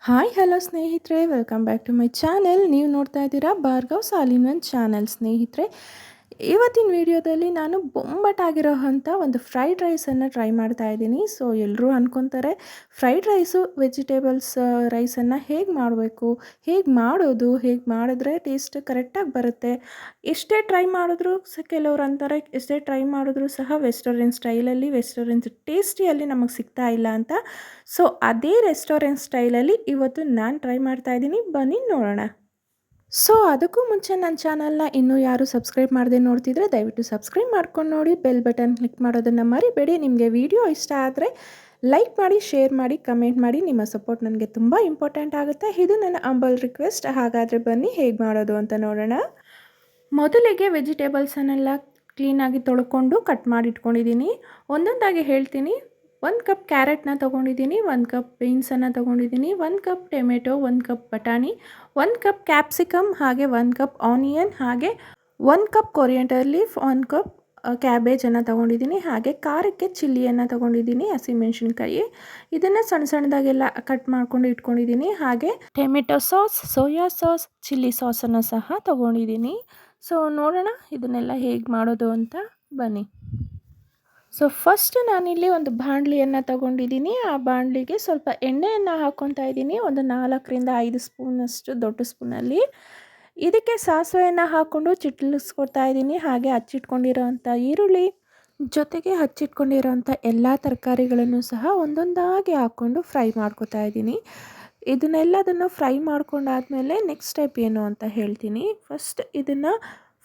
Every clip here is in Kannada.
ಹಾಯ್ ಹಲೋ ಸ್ನೇಹಿತರೆ, welcome back to my channel. ನೀವು ನೋಡ್ತಾ ಇದ್ದೀರಾ Bhargav all in one channel. ಸ್ನೇಹಿತರೆ, ಇವತ್ತಿನ ವಿಡಿಯೋದಲ್ಲಿ ನಾನು ಬೊಂಬಾಟಾಗಿರೋ ಅಂಥ ಒಂದು ಫ್ರೈಡ್ ರೈಸನ್ನು ಟ್ರೈ ಮಾಡ್ತಾ ಇದ್ದೀನಿ. ಸೊ ಎಲ್ಲರೂ ಅಂದ್ಕೊತಾರೆ ಫ್ರೈಡ್ ರೈಸು ವೆಜಿಟೇಬಲ್ಸ್ ರೈಸನ್ನು ಹೇಗೆ ಮಾಡಬೇಕು, ಹೇಗೆ ಮಾಡೋದು, ಹೇಗೆ ಮಾಡಿದ್ರೆ ಟೇಸ್ಟ್ ಕರೆಕ್ಟಾಗಿ ಬರುತ್ತೆ. ಎಷ್ಟೇ ಟ್ರೈ ಮಾಡಿದ್ರೂ ಕೆಲವ್ರು ಅಂತಾರೆ ಎಷ್ಟೇ ಟ್ರೈ ಮಾಡಿದ್ರೂ ಸಹ ವೆಸ್ಟರ್ನ್ ಸ್ಟೈಲಲ್ಲಿ ವೆಸ್ಟರ್ನ್ ಟೇಸ್ಟಿಯಲ್ಲಿ ನಮಗೆ ಸಿಗ್ತಾ ಇಲ್ಲ ಅಂತ. ಸೊ ಅದೇ ರೆಸ್ಟೋರೆಂಟ್ ಸ್ಟೈಲಲ್ಲಿ ಇವತ್ತು ನಾನು ಟ್ರೈ ಮಾಡ್ತಾ ಇದ್ದೀನಿ, ಬನ್ನಿ ನೋಡೋಣ. ಸೊ ಅದಕ್ಕೂ ಮುಂಚೆ ನನ್ನ ಚಾನಲ್ನ ಇನ್ನೂ ಯಾರು ಸಬ್ಸ್ಕ್ರೈಬ್ ಮಾಡದೆ ನೋಡ್ತಿದ್ರೆ ದಯವಿಟ್ಟು ಸಬ್ಸ್ಕ್ರೈಬ್ ಮಾಡ್ಕೊಂಡು ನೋಡಿ, ಬೆಲ್ ಬಟನ್ ಕ್ಲಿಕ್ ಮಾಡೋದನ್ನು ಮರಿಬೇಡಿ. ನಿಮಗೆ ವಿಡಿಯೋ ಇಷ್ಟ ಆದರೆ ಲೈಕ್ ಮಾಡಿ, ಶೇರ್ ಮಾಡಿ, ಕಮೆಂಟ್ ಮಾಡಿ. ನಿಮ್ಮ ಸಪೋರ್ಟ್ ನನಗೆ ತುಂಬ ಇಂಪಾರ್ಟೆಂಟ್ ಆಗುತ್ತೆ. ಇದು ನನ್ನ ಅಂಬಲ್ ರಿಕ್ವೆಸ್ಟ್. ಹಾಗಾದರೆ ಬನ್ನಿ ಹೇಗೆ ಮಾಡೋದು ಅಂತ ನೋಡೋಣ. ಮೊದಲಿಗೆ ವೆಜಿಟೇಬಲ್ಸನ್ನೆಲ್ಲ ಕ್ಲೀನಾಗಿ ತೊಳ್ಕೊಂಡು ಕಟ್ ಮಾಡಿ ಇಟ್ಕೊಂಡಿದ್ದೀನಿ. ಒಂದೊಂದಾಗಿ ಹೇಳ್ತೀನಿ. 1 ಕಪ್ ಕ್ಯಾರೆಟ್ನ ತೊಗೊಂಡಿದ್ದೀನಿ, 1 ಕಪ್ ಬೀನ್ಸನ್ನು ತೊಗೊಂಡಿದ್ದೀನಿ, 1 ಕಪ್ ಟೊಮೆಟೊ, 1 ಕಪ್ ಬಟಾಣಿ, 1 ಕಪ್ ಕ್ಯಾಪ್ಸಿಕಮ್, ಹಾಗೆ 1 ಕಪ್ ಆನಿಯನ್, ಹಾಗೆ 1 ಕಪ್ ಕೊರಿಯಂಡರ್ ಲೀಫ್, 1 ಕಪ್ ಕ್ಯಾಬೇಜನ್ನು ತೊಗೊಂಡಿದ್ದೀನಿ, ಹಾಗೆ ಖಾರಕ್ಕೆ ಚಿಲ್ಲಿಯನ್ನು ತೊಗೊಂಡಿದ್ದೀನಿ, ಹಸಿಮೆಣಸಿನ್ಕಾಯಿ. ಇದನ್ನು ಸಣ್ಣ ಸಣ್ಣದಾಗೆಲ್ಲ ಕಟ್ ಮಾಡ್ಕೊಂಡು ಇಟ್ಕೊಂಡಿದ್ದೀನಿ. ಹಾಗೆ tomato sauce, soya sauce, chilli ಸಾಸನ್ನು ಸಹ ತೊಗೊಂಡಿದ್ದೀನಿ. ಸೊ ನೋಡೋಣ ಇದನ್ನೆಲ್ಲ ಹೇಗೆ ಮಾಡೋದು ಅಂತ, ಬನ್ನಿ. ಸೊ ಫಸ್ಟ್ ನಾನಿಲ್ಲಿ ಒಂದು ಬಾಣಲಿಯನ್ನು ತೊಗೊಂಡಿದ್ದೀನಿ. ಆ ಬಾಣಲಿಗೆ ಸ್ವಲ್ಪ ಎಣ್ಣೆಯನ್ನು ಹಾಕ್ಕೊತಾ ಇದ್ದೀನಿ, ಒಂದು 4ರಿಂದ 5 ಸ್ಪೂನಷ್ಟು ದೊಡ್ಡ ಸ್ಪೂನಲ್ಲಿ. ಇದಕ್ಕೆ ಸಾಸಿವೆಯನ್ನು ಹಾಕ್ಕೊಂಡು ಚಿಟ್ಲಿಸ್ಕೊಡ್ತಾ ಇದ್ದೀನಿ. ಹಾಗೆ ಹಚ್ಚಿಟ್ಕೊಂಡಿರೋವಂಥ ಈರುಳ್ಳಿ ಜೊತೆಗೆ ಹಚ್ಚಿಟ್ಕೊಂಡಿರೋವಂಥ ಎಲ್ಲ ತರಕಾರಿಗಳನ್ನು ಸಹ ಒಂದೊಂದಾಗಿ ಹಾಕ್ಕೊಂಡು ಫ್ರೈ ಮಾಡ್ಕೊತಾ ಇದ್ದೀನಿ. ಇದನ್ನೆಲ್ಲದನ್ನು ಫ್ರೈ ಮಾಡ್ಕೊಂಡಾದಮೇಲೆ ನೆಕ್ಸ್ಟ್ ಸ್ಟೆಪ್ ಏನು ಅಂತ ಹೇಳ್ತೀನಿ. ಫಸ್ಟ್ ಇದನ್ನು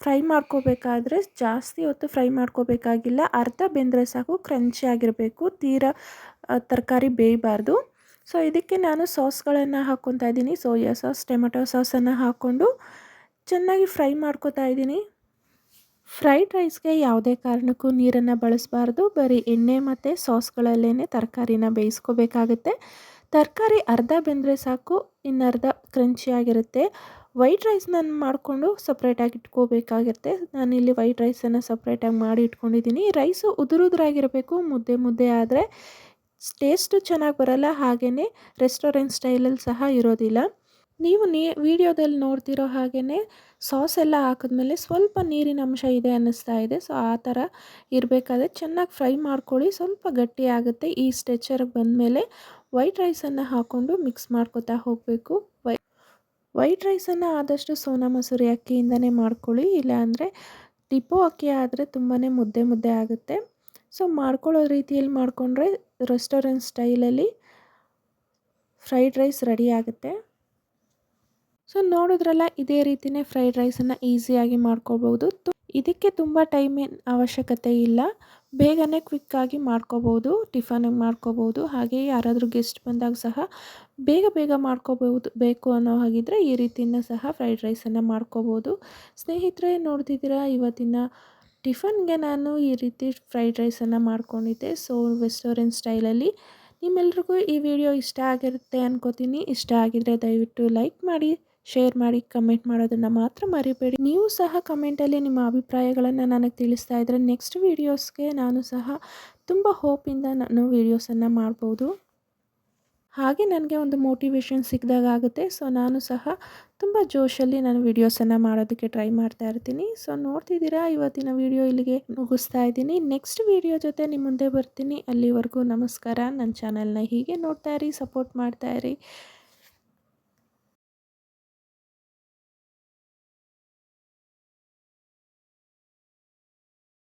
ಫ್ರೈ ಮಾಡ್ಕೋಬೇಕಾದ್ರೆ ಜಾಸ್ತಿ ಹೊತ್ತು ಫ್ರೈ ಮಾಡ್ಕೋಬೇಕಾಗಿಲ್ಲ, ಅರ್ಧ ಬೆಂದರೆ ಸಾಕು. ಕ್ರಂಚಿ ಆಗಿರಬೇಕು, ತೀರಾ ತರಕಾರಿ ಬೇಯಬಾರ್ದು. ಸೊ ಇದಕ್ಕೆ ನಾನು ಸಾಸ್ಗಳನ್ನು ಹಾಕ್ಕೊತಾ ಇದ್ದೀನಿ. ಸೋಯಾ ಸಾಸ್, ಟೊಮೆಟೊ ಸಾಸನ್ನು ಹಾಕ್ಕೊಂಡು ಚೆನ್ನಾಗಿ ಫ್ರೈ ಮಾಡ್ಕೋತಾ ಇದ್ದೀನಿ. ಫ್ರೈಡ್ ರೈಸ್ಗೆ ಯಾವುದೇ ಕಾರಣಕ್ಕೂ ನೀರನ್ನು ಬಳಸಬಾರ್ದು, ಬರೀ ಎಣ್ಣೆ ಮತ್ತು ಸಾಸ್ಗಳಲ್ಲೇ ತರಕಾರಿನ ಬೇಯಿಸ್ಕೋಬೇಕಾಗುತ್ತೆ. ತರಕಾರಿ ಅರ್ಧ ಬೆಂದರೆ ಸಾಕು, ಇನ್ನರ್ಧ ಕ್ರಂಚಿಯಾಗಿರುತ್ತೆ. ವೈಟ್ ರೈಸ್ನ ಮಾಡಿಕೊಂಡು ಸಪ್ರೇಟಾಗಿ ಇಟ್ಕೋಬೇಕಾಗುತ್ತೆ. ನಾನಿಲ್ಲಿ ವೈಟ್ ರೈಸನ್ನು ಸಪ್ರೇಟಾಗಿ ಮಾಡಿ ಇಟ್ಕೊಂಡಿದ್ದೀನಿ. ರೈಸು ಉದುರುದ್ರಾಗಿರಬೇಕು, ಮುದ್ದೆ ಮುದ್ದೆ ಆದರೆ ಟೇಸ್ಟು ಚೆನ್ನಾಗಿ ಬರೋಲ್ಲ, ಹಾಗೆಯೇ ರೆಸ್ಟೋರೆಂಟ್ ಸ್ಟೈಲಲ್ಲಿ ಸಹ ಇರೋದಿಲ್ಲ. ನೀವು ವಿಡಿಯೋದಲ್ಲಿ ನೋಡ್ತಿರೋ ಹಾಗೆಯೇ ಸಾಸ್ ಎಲ್ಲ ಹಾಕಿದ್ಮೇಲೆ ಸ್ವಲ್ಪ ನೀರಿನ ಅಂಶ ಇದೆ ಅನ್ನಿಸ್ತಾ ಇದೆ. ಸೊ ಆ ಥರ ಇರಬೇಕಾದ್ರೆ ಚೆನ್ನಾಗಿ ಫ್ರೈ ಮಾಡ್ಕೊಳ್ಳಿ, ಸ್ವಲ್ಪ ಗಟ್ಟಿ ಆಗುತ್ತೆ. ಈ ಸ್ಟ್ರೆಚರ್ಗೆ ಬಂದಮೇಲೆ ವೈಟ್ ರೈಸನ್ನು ಹಾಕ್ಕೊಂಡು ಮಿಕ್ಸ್ ಮಾಡ್ಕೊತಾ ಹೋಗಬೇಕು. ವೈಟ್ ರೈಸನ್ನು ಆದಷ್ಟು ಸೋನಾ ಮಸೂರಿ ಅಕ್ಕಿಯಿಂದನೇ ಮಾಡ್ಕೊಳ್ಳಿ, ಇಲ್ಲಾಂದರೆ ಡಿಪೋ ಅಕ್ಕಿ ಆದರೆ ತುಂಬಾ ಮುದ್ದೆ ಮುದ್ದೆ ಆಗುತ್ತೆ. ಸೊ ಮಾಡ್ಕೊಳ್ಳೋ ರೀತಿಯಲ್ಲಿ ಮಾಡಿಕೊಂಡ್ರೆ ರೆಸ್ಟೋರೆಂಟ್ ಸ್ಟೈಲಲ್ಲಿ ಫ್ರೈಡ್ ರೈಸ್ ರೆಡಿ ಆಗುತ್ತೆ. ಸೊ ನೋಡಿದ್ರಲ್ಲ, ಇದೇ ರೀತಿಯೇ ಫ್ರೈಡ್ ರೈಸನ್ನು ಈಸಿಯಾಗಿ ಮಾಡ್ಕೋಬೋದು. ಇದಕ್ಕೆ ತುಂಬ ಟೈಮಿನ ಅವಶ್ಯಕತೆ ಇಲ್ಲ, ಬೇಗನೆ ಕ್ವಿಕ್ಕಾಗಿ ಮಾಡ್ಕೋಬೋದು. ಟಿಫನಿಗೆ ಮಾಡ್ಕೋಬೋದು, ಹಾಗೆ ಯಾರಾದರೂ ಗೆಸ್ಟ್ ಬಂದಾಗ ಸಹ ಬೇಗ ಬೇಗ ಮಾಡ್ಕೋಬೋದು. ಬೇಕು ಅನ್ನೋ ಹಾಗಿದ್ರೆ ಈ ರೀತಿಯಿಂದ ಸಹ ಫ್ರೈಡ್ ರೈಸನ್ನು ಮಾಡ್ಕೋಬೋದು. ಸ್ನೇಹಿತರೆ, ನೋಡ್ತಿದ್ದೀರಾ, ಇವತ್ತಿನ ಟಿಫನ್ಗೆ ನಾನು ಈ ರೀತಿ ಫ್ರೈಡ್ ರೈಸನ್ನು ಮಾಡ್ಕೊಂಡಿದ್ದೆ. ಸೊ ರೆಸ್ಟೋರೆಂಟ್ ಸ್ಟೈಲಲ್ಲಿ. ನಿಮ್ಮೆಲ್ರಿಗೂ ಈ ವಿಡಿಯೋ ಇಷ್ಟ ಆಗಿರುತ್ತೆ ಅನ್ಕೋತೀನಿ. ಇಷ್ಟ ಆಗಿದ್ರೆ ದಯವಿಟ್ಟು ಲೈಕ್ ಮಾಡಿ, ಶೇರ್ ಮಾಡಿ, ಕಮೆಂಟ್ ಮಾಡೋದನ್ನು ಮಾತ್ರ ಮರಿಬೇಡಿ. ನೀವು ಸಹ ಕಮೆಂಟಲ್ಲಿ ನಿಮ್ಮ ಅಭಿಪ್ರಾಯಗಳನ್ನು ನನಗೆ ತಿಳಿಸ್ತಾ ಇದ್ದರೆ ನೆಕ್ಸ್ಟ್ ವೀಡಿಯೋಸ್ಗೆ ನಾನು ಸಹ ತುಂಬ ಹೋಪಿಂದ ನಾನು ವೀಡಿಯೋಸನ್ನು ಮಾಡ್ಬೋದು. ಹಾಗೆ ನನಗೆ ಒಂದು ಮೋಟಿವೇಶನ್ ಸಿಕ್ಕಿದಾಗ ಆಗುತ್ತೆ. ಸೊ ನಾನು ಸಹ ತುಂಬ ಜೋಶಲ್ಲಿ ನಾನು ವೀಡಿಯೋಸನ್ನು ಮಾಡೋದಕ್ಕೆ ಟ್ರೈ ಮಾಡ್ತಾ ಇರ್ತೀನಿ. ಸೊ ನೋಡ್ತಿದ್ದೀರಾ, ಇವತ್ತಿನ ವಿಡಿಯೋ ಇಲ್ಲಿಗೆ ಮುಗಿಸ್ತಾ ಇದ್ದೀನಿ. ನೆಕ್ಸ್ಟ್ ವಿಡಿಯೋ ಜೊತೆ ನಿಮ್ಮ ಮುಂದೆ ಬರ್ತೀನಿ. ಅಲ್ಲಿವರೆಗೂ ನಮಸ್ಕಾರ. ನನ್ನ ಚಾನಲ್ನ ಹೀಗೆ ನೋಡ್ತಾ ಇರಿ, ಸಪೋರ್ಟ್ ಮಾಡ್ತಾ ಇರಿ.